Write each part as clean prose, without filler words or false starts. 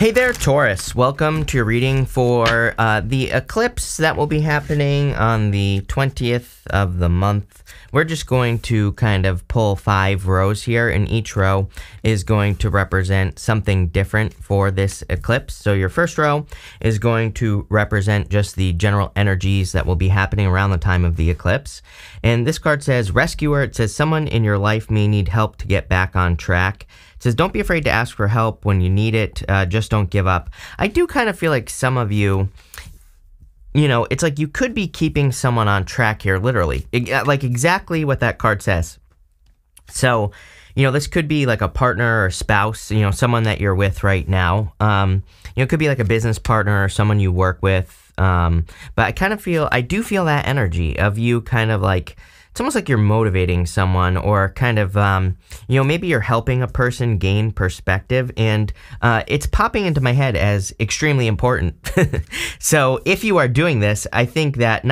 Hey there, Taurus. Welcome to your reading for the eclipse that will be happening on the 20th of the month. We're just going to kind of pull 5 rows here, and each row is going to represent something different for this eclipse. So your first row is going to represent just the general energies that will be happening around the time of the eclipse. And this card says, Rescuer. It says, someone in your life may need help to get back on track. It says, don't be afraid to ask for help when you need it. Just don't give up. I do kind of feel like some of you, it's like you could be keeping someone on track here, literally. Like exactly what that card says. So, this could be like a partner or spouse, someone that you're with right now. It could be like a business partner or someone you work with. But I do feel that energy of you kind of like, it's almost like you're motivating someone, or kind of, maybe you're helping a person gain perspective, and it's popping into my head as extremely important. So if you are doing this, I think that,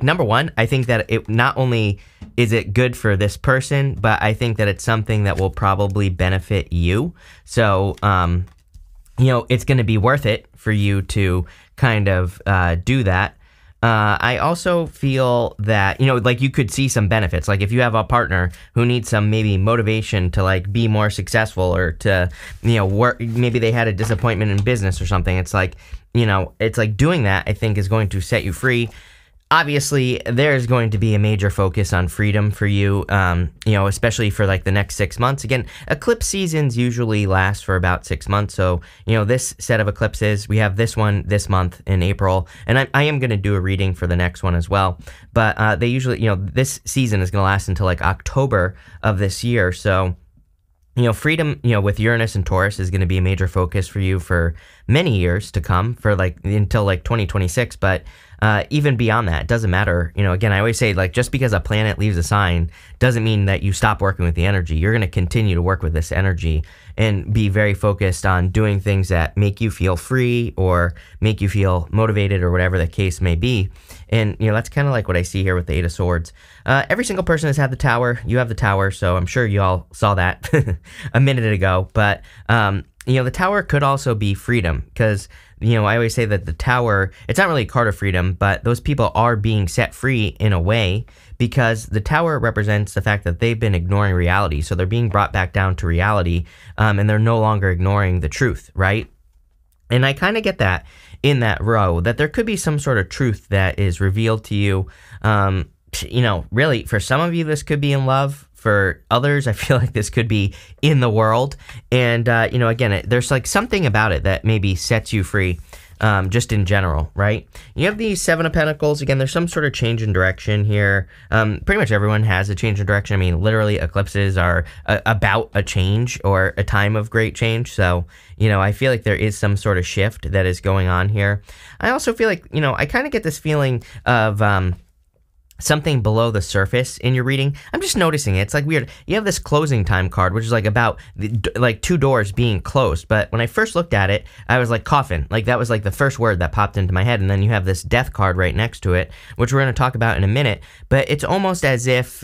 number one, I think that it not only is it good for this person, but I think that it's something that will probably benefit you. So, it's going to be worth it for you to kind of do that. I also feel that, you could see some benefits. Like if you have a partner who needs some maybe motivation to like be more successful, or to, work, maybe they had a disappointment in business or something. It's like, it's like doing that, I think, is going to set you free. Obviously, there's going to be a major focus on freedom for you, especially for like the next 6 months. Again, eclipse seasons usually last for about 6 months. So, this set of eclipses, we have this one this month in April, and I am going to do a reading for the next one as well. But they usually, this season is going to last until like October of this year. So, freedom, with Uranus and Taurus is going to be a major focus for you for many years to come, for like until like 2026. But even beyond that, it doesn't matter. Again, I always say, like, just because a planet leaves a sign doesn't mean that you stop working with the energy. You're going to continue to work with this energy and be very focused on doing things that make you feel free or make you feel motivated, or whatever the case may be. And, that's kind of like what I see here with the Eight of Swords. Every single person has had the Tower. You have the Tower, so I'm sure you all saw that a minute ago. But, the Tower could also be freedom, because, I always say that the Tower, it's not really a card of freedom, but those people are being set free in a way, because the Tower represents the fact that they've been ignoring reality. So they're being brought back down to reality, and they're no longer ignoring the truth, right? And I kind of get that in that row, that there could be some sort of truth that is revealed to you. Really, for some of you, this could be in love. For others, I feel like this could be in the world. And, again, there's like something about it that maybe sets you free, just in general, right? You have the Seven of Pentacles. Again, there's some sort of change in direction here. Pretty much everyone has a change in direction. I mean, literally, eclipses are about a change, or a time of great change. So, I feel like there is some sort of shift that is going on here. I also feel like, I kind of get this feeling of something below the surface in your reading. I'm just noticing it. It's like weird. You have this closing time card, which is like about like 2 doors being closed. But when I first looked at it, I was like, coffin. Like that was like the first word that popped into my head. And then you have this death card right next to it, which we're going to talk about in a minute. But it's almost as if,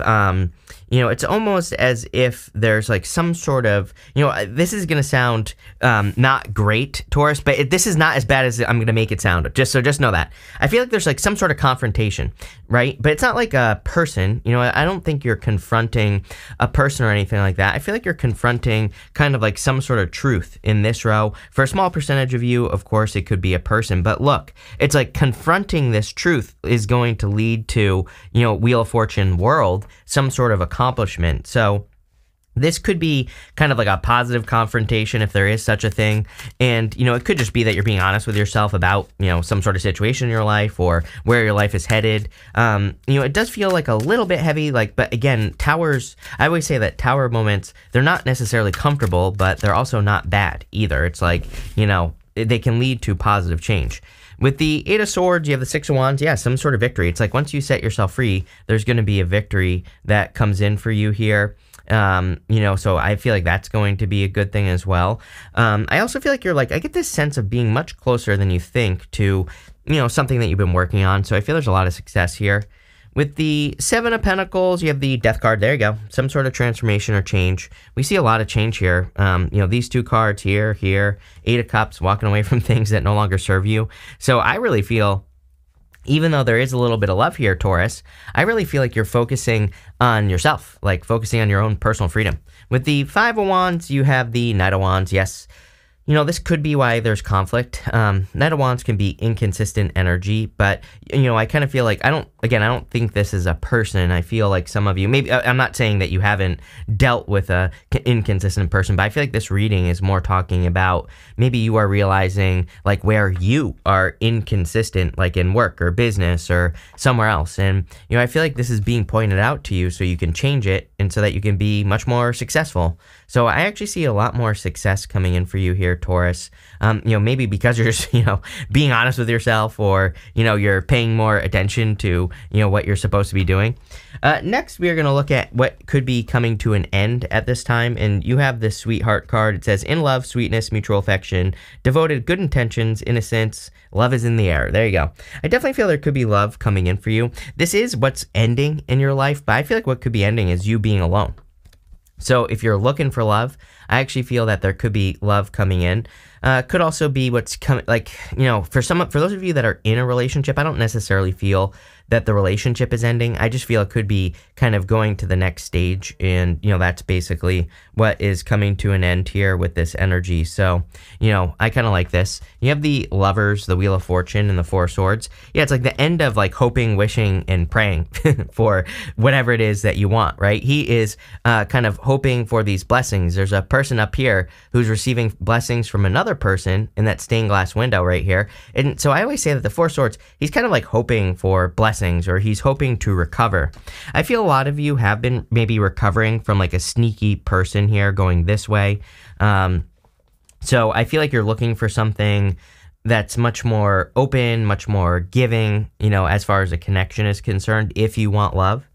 there's like some sort of, this is going to sound not great, Taurus, but this is not as bad as I'm going to make it sound. Just know that. I feel like there's like some sort of confrontation, right? But it's not like a person. I don't think you're confronting a person or anything like that. I feel like you're confronting kind of like some sort of truth in this row. For a small percentage of you, of course, it could be a person. But look, it's like confronting this truth is going to lead to, Wheel of Fortune world, some sort of accomplishment. So this could be kind of like a positive confrontation, if there is such a thing. And, it could just be that you're being honest with yourself about, some sort of situation in your life, or where your life is headed. It does feel like a little bit heavy, but again, towers, I always say that tower moments, they're not necessarily comfortable, but they're also not bad either. It's like, they can lead to positive change. With the Eight of Swords, you have the Six of Wands. Yeah, some sort of victory. It's like once you set yourself free, there's going to be a victory that comes in for you here. So I feel like that's going to be a good thing as well. I also feel like I get this sense of being much closer than you think to, something that you've been working on. So I feel there's a lot of success here. With the Seven of Pentacles, you have the Death card. There you go. Some sort of transformation or change. We see a lot of change here. These two cards here, Eight of Cups, walking away from things that no longer serve you. So I really feel, even though there is a little bit of love here, Taurus, I really feel like you're focusing on yourself, like focusing on your own personal freedom. With the Five of Wands, you have the Knight of Wands. Yes, this could be why there's conflict. Knight of Wands can be inconsistent energy, but, I kind of feel like I don't think this is a person. I feel like some of you, maybe, I'm not saying that you haven't dealt with a inconsistent person, but I feel like this reading is more talking about maybe you are realizing like where you are inconsistent, like in work or business or somewhere else. And, I feel like this is being pointed out to you so you can change it and so that you can be much more successful. So I actually see a lot more success coming in for you here, Taurus. Maybe because you're just, being honest with yourself, or, you're paying more attention to, what you're supposed to be doing. Next, we are going to look at what could be coming to an end at this time. And you have this Sweetheart card. It says, in love, sweetness, mutual affection, devoted, good intentions, innocence, love is in the air. There you go. I definitely feel there could be love coming in for you. This is what's ending in your life, but I feel like what could be ending is you being alone. So if you're looking for love, I actually feel that there could be love coming in. Could also be what's coming, like, for those of you that are in a relationship, I don't necessarily feel that the relationship is ending. I just feel it could be kind of going to the next stage, and that's basically what is coming to an end here with this energy. So I kind of like this. You have the Lovers, the Wheel of Fortune, and the Four of Swords. Yeah, it's like the end of like hoping, wishing, and praying for whatever it is that you want, right? He is kind of hoping for these blessings. There's a person up here who's receiving blessings from another person in that stained glass window right here. And so I always say that the Four of Swords, he's kind of like hoping for blessings, or he's hoping to recover. I feel a lot of you have been maybe recovering from like a sneaky person here going this way. So I feel like you're looking for something that's much more open, much more giving, as far as a connection is concerned, if you want love.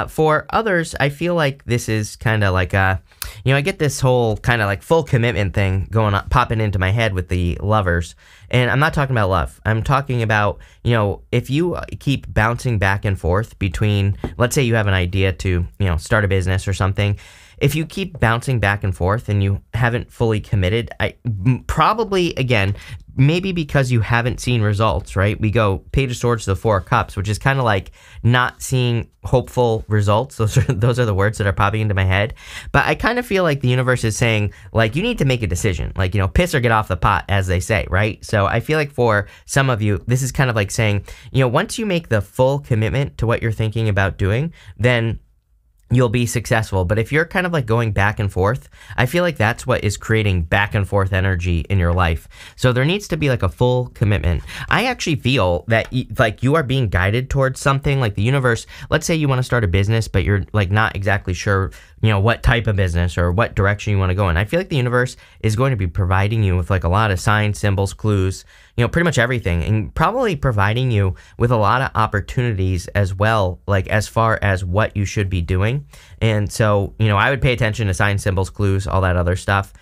For others, I feel like this is kind of like I get this whole kind of like full commitment thing popping into my head with the Lovers. And I'm not talking about love. I'm talking about, if you keep bouncing back and forth between, let's say you have an idea to, start a business or something. If you keep bouncing back and forth and you haven't fully committed, probably, again, maybe because you haven't seen results, right? We go Page of Swords to the Four of Cups, which is kind of like not seeing hopeful results. Those are the words that are popping into my head. But I kind of feel like the universe is saying, like, you need to make a decision. Like, piss or get off the pot, as they say, right? So I feel like for some of you, this is kind of like saying, once you make the full commitment to what you're thinking about doing, then you'll be successful. But if you're kind of like going back and forth, I feel like that's what is creating back and forth energy in your life. So there needs to be like a full commitment. I actually feel that you are being guided towards something, like the universe. Let's say you want to start a business, but you're like not exactly sure, what type of business or what direction you want to go in. I feel like the universe is going to be providing you with like a lot of signs, symbols, clues, pretty much everything, and probably providing you with a lot of opportunities as well, like as far as what you should be doing. And so, I would pay attention to signs, symbols, clues, all that other stuff,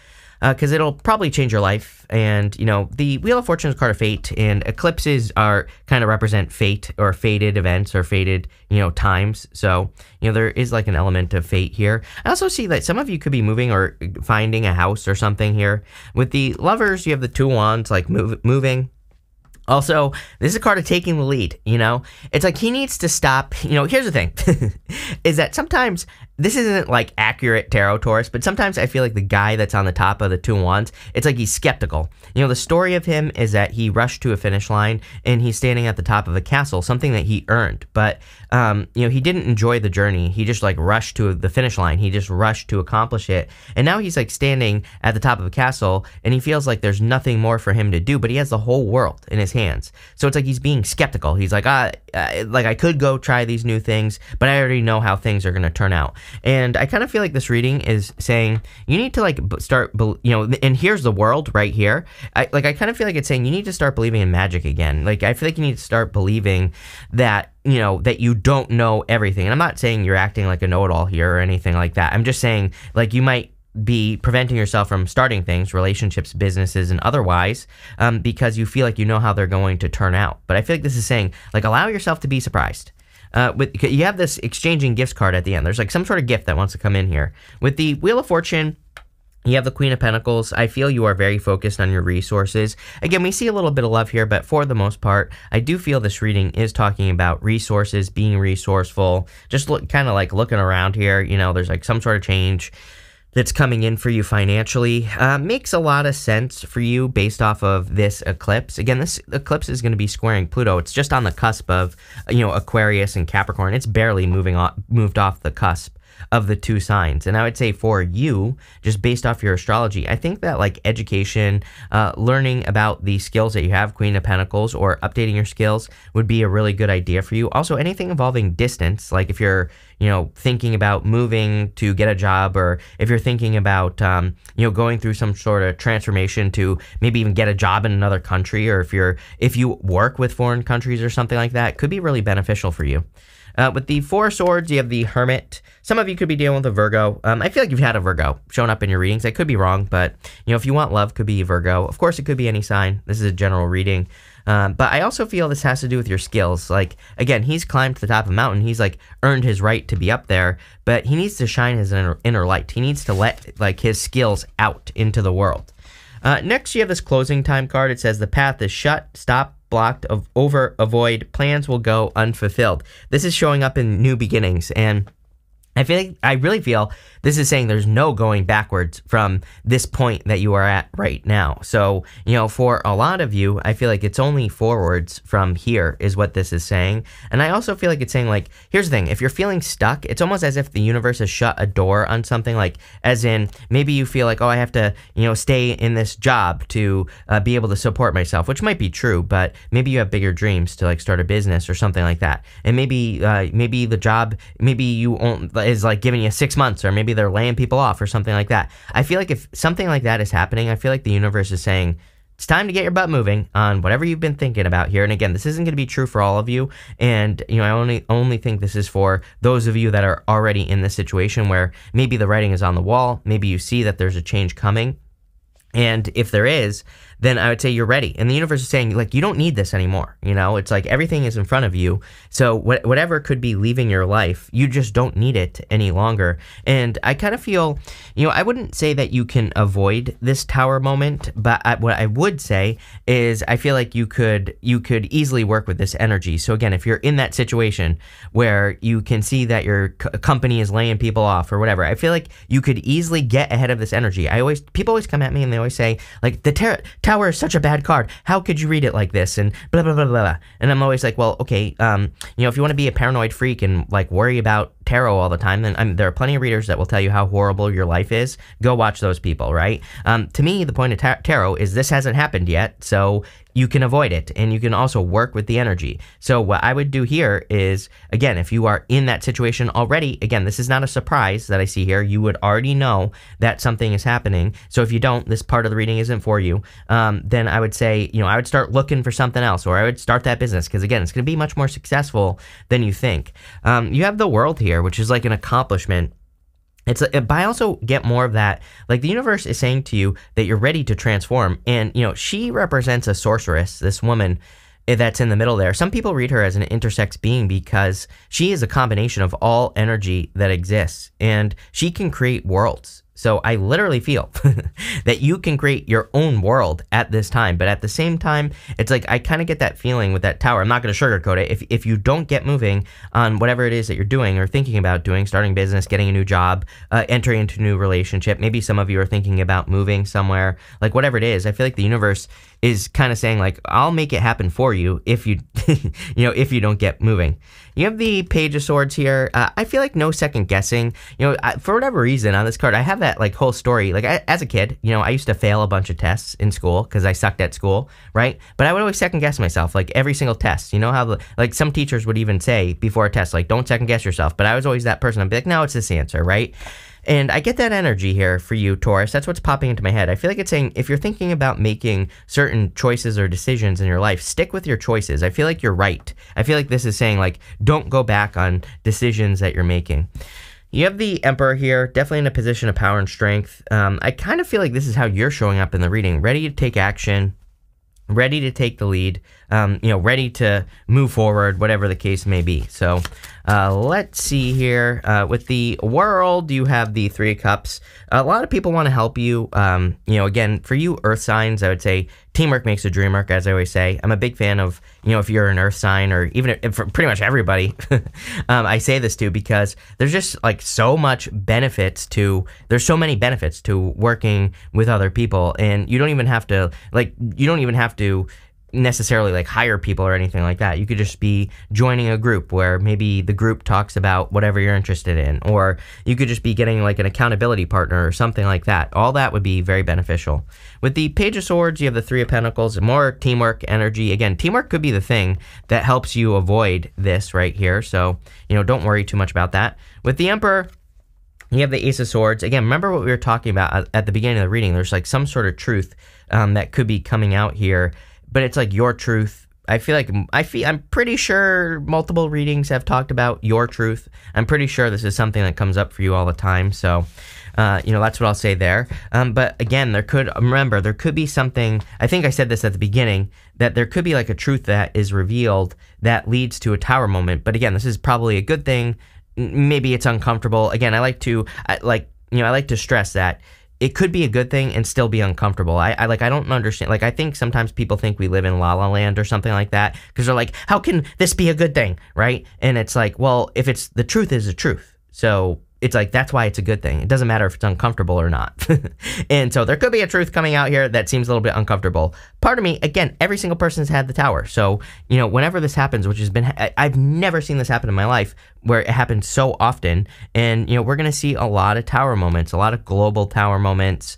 because it'll probably change your life. And, the Wheel of Fortune is a card of fate, and eclipses are kind of represent fate or fated events or fated, times. So, there is like an element of fate here. I also see that some of you could be moving or finding a house or something here. With the Lovers, you have the Two of Wands, like moving. Also, this is a card of taking the lead, It's like he needs to stop. Here's the thing, is that sometimes this isn't like accurate tarot, Taurus, but sometimes I feel like the guy that's on the top of the Two of Wands, it's like he's skeptical. The story of him is that he rushed to a finish line and he's standing at the top of a castle, something that he earned. But, he didn't enjoy the journey. He just like rushed to the finish line. He just rushed to accomplish it. And now he's like standing at the top of a castle and he feels like there's nothing more for him to do, but he has the whole world in his hands. So it's like he's being skeptical. He's like, I could go try these new things, but I already know how things are going to turn out. And I kind of feel like this reading is saying you need to like start, and here's the world right here. I kind of feel like it's saying you need to start believing in magic again. Like, I feel like you need to start believing that, that you don't know everything. And I'm not saying you're acting like a know-it-all here or anything like that. I'm just saying, like, you might be preventing yourself from starting things, relationships, businesses, and otherwise, because you feel like you know how they're going to turn out. But I feel like this is saying, like, allow yourself to be surprised. You have this exchanging gifts card at the end. There's like some sort of gift that wants to come in here. With the Wheel of Fortune, you have the Queen of Pentacles. I feel you are very focused on your resources. Again, we see a little bit of love here, but for the most part, I do feel this reading is talking about resources, being resourceful, just kind of like looking around here. You know, there's like some sort of change that's coming in for you financially. Makes a lot of sense for you based off of this eclipse. Again, this eclipse is going to be squaring Pluto. It's just on the cusp of, you know, Aquarius and Capricorn. It's barely moved off the cusp of the two signs. And I would say for you, just based off your astrology, I think that like education, learning about the skills that you have, Queen of Pentacles, or updating your skills would be a really good idea for you. Also, anything involving distance, like if you're, you know, thinking about moving to get a job, or if you're thinking about, you know, going through some sort of transformation to maybe even get a job in another country, or if you work with foreign countries or something like that, could be really beneficial for you. With the Four of Swords, you have the Hermit. Some of you could be dealing with a Virgo. I feel like you've had a Virgo showing up in your readings. I could be wrong, but, you know, if you want love, could be Virgo. Of course, it could be any sign. This is a general reading. But I also feel this has to do with your skills. Like, again, he's climbed to the top of a mountain. He's, like, earned his right to be up there, but he needs to shine his inner light. He needs to let, like, his skills out into the world. Next, you have this closing time card. It says, the path is shut, stop, blocked, avoid, plans will go unfulfilled. This is showing up in new beginnings, and I really feel this is saying there's no going backwards from this point that you are at right now. So, you know, for a lot of you, I feel like it's only forwards from here is what this is saying. And I also feel like it's saying, like, here's the thing. If you're feeling stuck, it's almost as if the universe has shut a door on something, like, as in, maybe you feel like, oh, I have to, you know, stay in this job to be able to support myself, which might be true, but maybe you have bigger dreams to, like, start a business or something like that. And maybe the job, maybe you is like giving you 6 months, or maybe they're laying people off or something like that. I feel like if something like that is happening, I feel like the universe is saying, it's time to get your butt moving on whatever you've been thinking about here. And again, this isn't going to be true for all of you. And, you know, I only think this is for those of you that are already in this situation where maybe the writing is on the wall. Maybe you see that there's a change coming. And if there is, then I would say you're ready. And the universe is saying, like, you don't need this anymore. You know, it's like everything is in front of you. So whatever could be leaving your life, you just don't need it any longer. And I kind of feel, you know, I wouldn't say that you can avoid this Tower moment, but what I would say is I feel like you could easily work with this energy. So again, if you're in that situation where you can see that your company is laying people off or whatever, I feel like you could easily get ahead of this energy. People always come at me and they always say, like, the Tower is such a bad card. How could you read it like this? And blah, blah, blah, blah. And I'm always like, well, okay, you know, if you want to be a paranoid freak and, like, worry about tarot all the time, then there are plenty of readers that will tell you how horrible your life is. Go watch those people, right? To me, the point of tarot is this hasn't happened yet, so you can avoid it, and you can also work with the energy. So what I would do here is, again, if you are in that situation already, again, this is not a surprise that I see here. You would already know that something is happening. So if you don't, this part of the reading isn't for you. Then I would say, you know, I would start looking for something else, or I would start that business, because again, it's going to be much more successful than you think. You have the World here, which is like an accomplishment. But I also get more of that, like the universe is saying to you that you're ready to transform. And, you know, she represents a sorceress, this woman that's in the middle there. Some people read her as an intersex being because she is a combination of all energy that exists, and she can create worlds. So I literally feel that you can create your own world at this time. But at the same time, it's like I kind of get that feeling with that Tower. I'm not going to sugarcoat it. If you don't get moving on whatever it is that you're doing or thinking about doing, starting business, getting a new job, entering into a new relationship, maybe some of you are thinking about moving somewhere, like whatever it is, I feel like the universe is kind of saying, like, I'll make it happen for you if you, if you don't get moving. You have the Page of Swords here. I feel like no second guessing. For whatever reason on this card, I have that like whole story. Like as a kid, I used to fail a bunch of tests in school because I sucked at school, right? But I would always second guess myself, like every single test. You know how like some teachers would even say before a test, like, don't second guess yourself. But I was always that person. I'd be like, no, it's this answer, right? And I get that energy here for you, Taurus. That's what's popping into my head. I feel like it's saying if you're thinking about making certain choices or decisions in your life, stick with your choices. I feel like you're right. I feel like this is saying, like, don't go back on decisions that you're making. You have the Emperor here, definitely in a position of power and strength. I kind of feel like this is how you're showing up in the reading. Ready to take action, ready to take the lead, ready to move forward, whatever the case may be. So let's see here. With the world, you have the Three of Cups. A lot of people want to help you. Again, for you Earth signs, I would say teamwork makes a dream work, as I always say. I'm a big fan of, if you're an Earth sign, or even if, for pretty much everybody, I say this too, because there's just like there's so many benefits to working with other people, and you don't even have to necessarily like hire people or anything like that. You could just be joining a group where maybe the group talks about whatever you're interested in, or you could just be getting like an accountability partner or something like that. All that would be very beneficial. With the Page of Swords, you have the Three of Pentacles, more teamwork energy. Again, teamwork could be the thing that helps you avoid this right here. So, don't worry too much about that. With the Emperor, you have the Ace of Swords. Again, remember what we were talking about at the beginning of the reading. There's like some sort of truth that could be coming out here, but it's like your truth. I'm pretty sure multiple readings have talked about your truth. I'm pretty sure this is something that comes up for you all the time. So, that's what I'll say there. But again, there could be something, I think I said this at the beginning, that there could be like a truth that is revealed that leads to a Tower moment. But again, this is probably a good thing. Maybe it's uncomfortable. Again, I like to stress that it could be a good thing and still be uncomfortable. I don't understand. Like, I think sometimes people think we live in La La Land or something like that, because they're like, how can this be a good thing, right? And it's like, well, if it's the truth is the truth. So it's like, that's why it's a good thing. It doesn't matter if it's uncomfortable or not. And so there could be a truth coming out here that seems a little bit uncomfortable. Part of me, again, every single person's had the Tower. So, whenever this happens, which has been, I've never seen this happen in my life where it happens so often. And, we're going to see a lot of Tower moments, a lot of global Tower moments.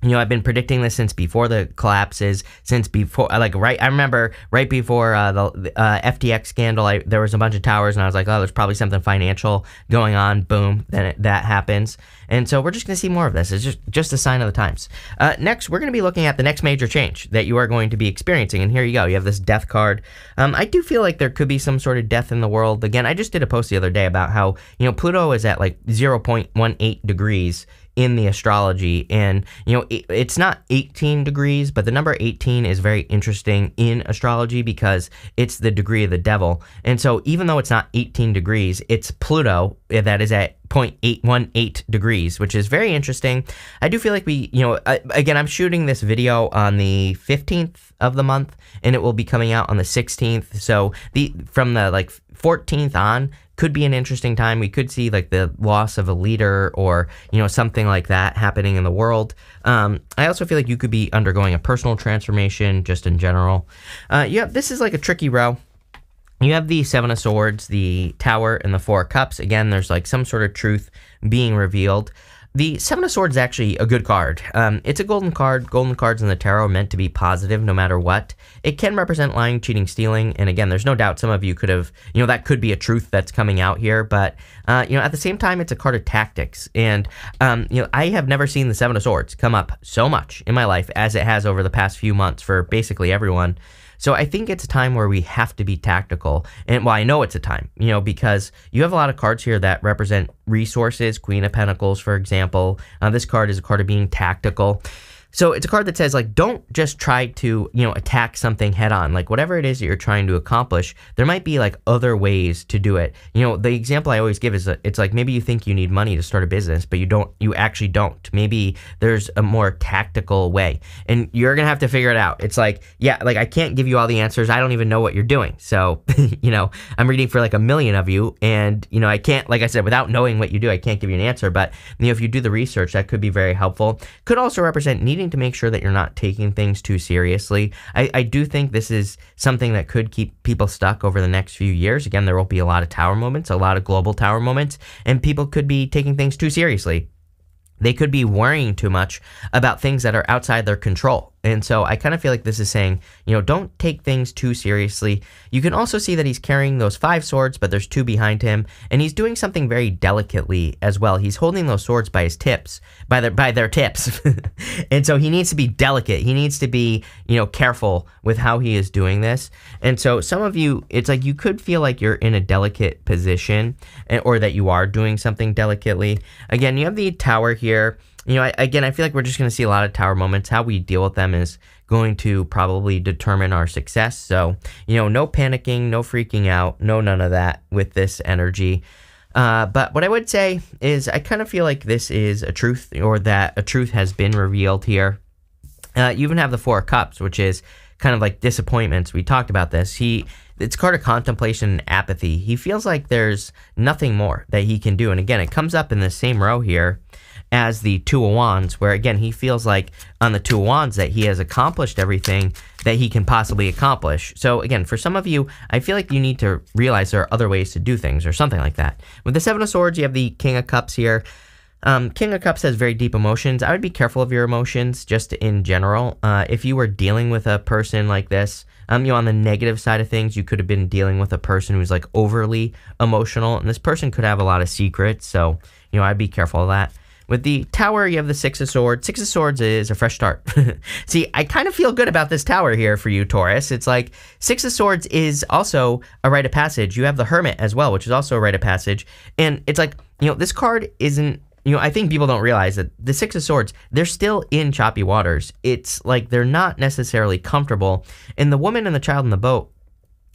I've been predicting this since before the collapses, I remember right before the FTX scandal, there was a bunch of towers, and I was like, oh, there's probably something financial going on. Boom, then that happens. And so we're just going to see more of this. It's just a sign of the times. Next, we're going to be looking at the next major change that you are going to be experiencing. And here you go. You have this death card. I do feel like there could be some sort of death in the world. Again, I just did a post the other day about how, Pluto is at like 0.18 degrees in the astrology, and it's not 18 degrees, but the number 18 is very interesting in astrology because it's the degree of the devil. And so even though it's not 18 degrees, it's Pluto that is at 0.818 degrees, which is very interesting. I do feel like again, I'm shooting this video on the 15th of the month, and it will be coming out on the 16th. So from the 14th on could be an interesting time. We could see like the loss of a leader or, something like that happening in the world. I also feel like you could be undergoing a personal transformation just in general. This is like a tricky row. You have the Seven of Swords, the Tower, and the Four of Cups. Again, there's like some sort of truth being revealed. The Seven of Swords is actually a good card. It's a golden card. Golden cards in the tarot are meant to be positive no matter what. It can represent lying, cheating, stealing. And again, there's no doubt some of you could have, that could be a truth that's coming out here. But, at the same time, it's a card of tactics. And, I have never seen the Seven of Swords come up so much in my life as it has over the past few months for basically everyone. So I think it's a time where we have to be tactical. And I know it's a time, because you have a lot of cards here that represent resources. Queen of Pentacles, for example. This card is a card of being tactical. So it's a card that says, don't just try to, attack something head on. Whatever it is that you're trying to accomplish, there might be other ways to do it. The example I always give is it's maybe you think you need money to start a business, but you actually don't. Maybe there's a more tactical way, and you're going to have to figure it out. It's I can't give you all the answers. I don't even know what you're doing. So, I'm reading for a million of you, and, I can't, like I said, without knowing what you do, I can't give you an answer. But, if you do the research, that could be very helpful. Could also represent needing to make sure that you're not taking things too seriously. I do think this is something that could keep people stuck over the next few years. Again, there will be a lot of Tower moments, a lot of global Tower moments, and people could be taking things too seriously. They could be worrying too much about things that are outside their control. And so I kind of feel like this is saying, don't take things too seriously. You can also see that he's carrying those 5 swords, but there's 2 behind him, and he's doing something very delicately as well. He's holding those swords by his tips, by their tips. And so he needs to be delicate. He needs to be, careful with how he is doing this. And so some of you, it's you could feel like you're in a delicate position, or that you are doing something delicately. Again, you have the Tower here. Again, I feel like we're just going to see a lot of Tower moments. How we deal with them is going to probably determine our success. So, no panicking, no freaking out, no none of that with this energy. But what I would say is I kind of feel like this is a truth, or that a truth has been revealed here. You even have the Four of Cups, which is kind of like disappointments. We talked about this. It's card of contemplation and apathy. He feels like there's nothing more that he can do. And again, it comes up in the same row here as the Two of Wands, where again, he feels like on the Two of Wands that he has accomplished everything that he can possibly accomplish. So again, for some of you, I feel like you need to realize there are other ways to do things or something like that. With the Seven of Swords, you have the King of Cups here. King of Cups has very deep emotions. I would be careful of your emotions just in general. If you were dealing with a person like this, on the negative side of things, you could have been dealing with a person who's like overly emotional, and this person could have a lot of secrets. So, I'd be careful of that. With the Tower, you have the Six of Swords. Six of Swords is a fresh start. See, I kind of feel good about this Tower here for you, Taurus. It's like Six of Swords is also a rite of passage. You have the Hermit as well, which is also a rite of passage. And it's like, this card isn't, I think people don't realize that the Six of Swords, they're still in choppy waters. It's like they're not necessarily comfortable. And the woman and the child in the boat,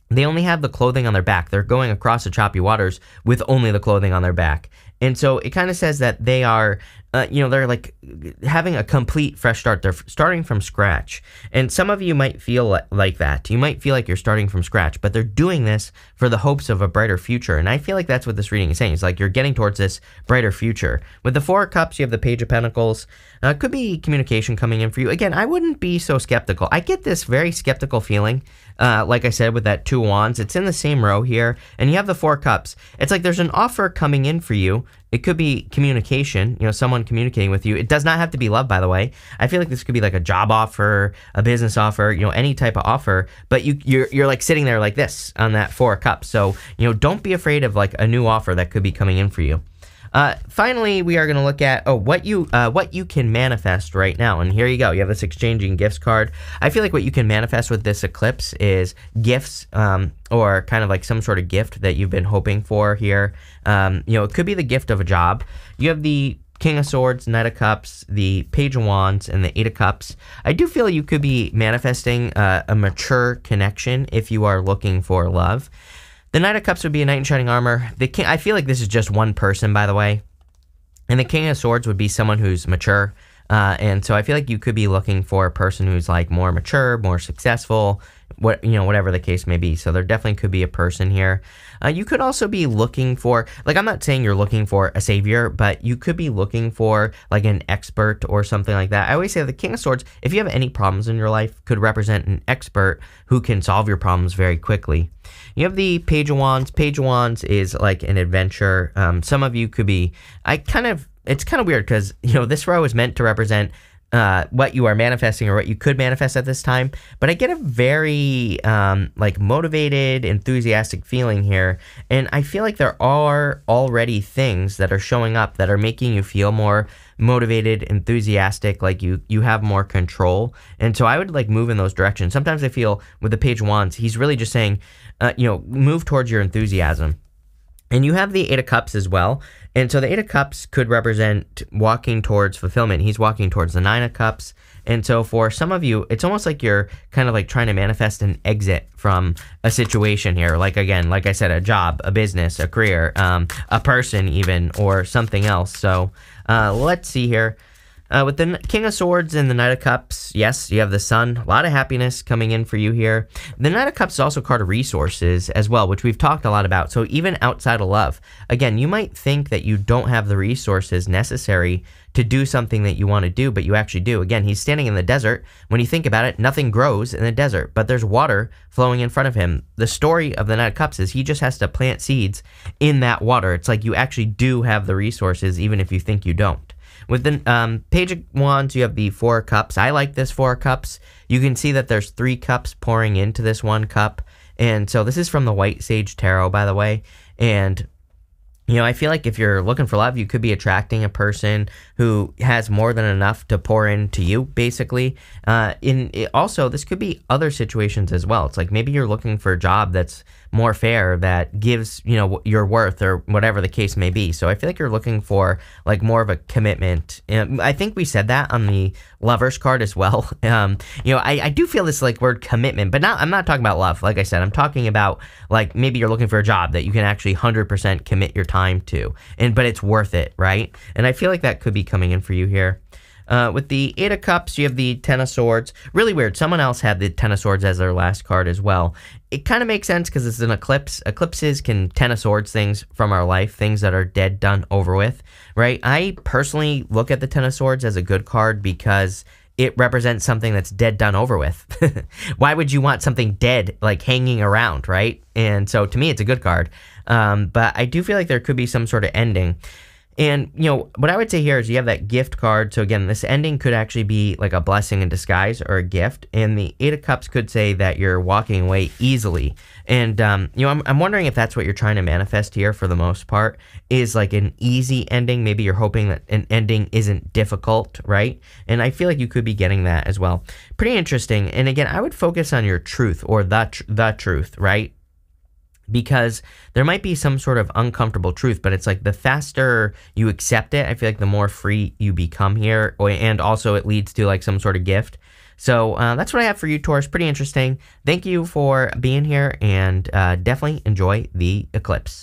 they only have the clothing on their back. They're going across the choppy waters with only the clothing on their back. And so it kind of says that they are, they're like having a complete fresh start. They're starting from scratch. And some of you might feel like that. You might feel like you're starting from scratch, but they're doing this for the hopes of a brighter future. And I feel like that's what this reading is saying. It's like you're getting towards this brighter future. With the Four of Cups, you have the Page of Pentacles. Could be communication coming in for you. Again, I wouldn't be so skeptical. I get this very skeptical feeling. Like I said, with that Two of Wands, it's in the same row here, and you have the Four of Cups. It's like there's an offer coming in for you. It could be communication, someone communicating with you. It does not have to be love, by the way. I feel like this could be like a job offer, a business offer, any type of offer, but you're like sitting there like this on that Four of Cups. So, don't be afraid of like a new offer that could be coming in for you. Finally, we are going to look at what you can manifest right now. And here you go. You have this exchanging gifts card. I feel like what you can manifest with this eclipse is gifts, or kind of like some sort of gift that you've been hoping for here. It could be the gift of a job. You have the King of Swords, Knight of Cups, the Page of Wands, and the Eight of Cups. I do feel you could be manifesting a mature connection if you are looking for love. The Knight of Cups would be a knight in shining armor. The king, I feel like this is just one person, by the way. And the King of Swords would be someone who's mature. And so I feel like you could be looking for a person who's like more mature, more successful, whatever the case may be. So there definitely could be a person here. You could also be looking for, like, I'm not saying you're looking for a savior, but you could be looking for like an expert or something like that. I always say the King of Swords, if you have any problems in your life, could represent an expert who can solve your problems very quickly. You have the Page of Wands. Page of Wands is like an adventure. Some of you could be, it's kind of weird because, this row is meant to represent what you are manifesting or what you could manifest at this time. But I get a very like motivated, enthusiastic feeling here. And I feel like there are already things that are showing up that are making you feel more motivated, enthusiastic, like you have more control. And so I would like move in those directions. Sometimes I feel with the Page of Wands, he's really just saying, move towards your enthusiasm. And you have the Eight of Cups as well. And so the Eight of Cups could represent walking towards fulfillment. He's walking towards the Nine of Cups. And so for some of you, it's almost like you're kind of like trying to manifest an exit from a situation here. Like, again, like I said, a job, a business, a career, a person even, or something else. So let's see here. With the King of Swords and the Knight of Cups, yes, you have the Sun. A lot of happiness coming in for you here. The Knight of Cups is also a card of resources as well, which we've talked a lot about. So even outside of love, again, you might think that you don't have the resources necessary to do something that you want to do, but you actually do. Again, he's standing in the desert. When you think about it, nothing grows in the desert, but there's water flowing in front of him. The story of the Knight of Cups is he just has to plant seeds in that water. It's like you actually do have the resources, even if you think you don't. With the Page of Wands, you have the Four of Cups. I like this Four of Cups. You can see that there's 3 cups pouring into this 1 cup. And so this is from the White Sage Tarot, by the way. And You know, I feel like if you're looking for love, you could be attracting a person who has more than enough to pour into you, basically. Also, this could be other situations as well. It's like maybe you're looking for a job that's more fair, that gives, you know, your worth or whatever the case may be. So I feel like you're looking for like more of a commitment. I think we said that on the lovers card as well. You know, I do feel this like word commitment, but I'm not talking about love. Like I said, I'm talking about like maybe you're looking for a job that you can actually 100% commit your time to, but it's worth it, right? And I feel like that could be coming in for you here. With the Eight of Cups, you have the Ten of Swords. Really weird. Someone else had the Ten of Swords as their last card as well. It kind of makes sense because it's an eclipse. Eclipses can Ten of Swords things from our life, things that are dead, done, over with, right? I personally look at the Ten of Swords as a good card because it represents something that's dead, done, over with. Why would you want something dead, like hanging around, right? And so to me, it's a good card. But I do feel like there could be some sort of ending. And, you know, what I would say here is you have that gift card. So again, this ending could actually be like a blessing in disguise or a gift. And the Eight of Cups could say that you're walking away easily. And, you know, I'm wondering if that's what you're trying to manifest here for the most part, is like an easy ending. Maybe you're hoping that an ending isn't difficult, right? And I feel like you could be getting that as well. Pretty interesting. And again, I would focus on your truth or the truth, right? Because there might be some sort of uncomfortable truth, but it's like the faster you accept it, I feel like the more free you become here, and also it leads to like some sort of gift. So that's what I have for you, Taurus. Pretty interesting. Thank you for being here, and definitely enjoy the eclipse.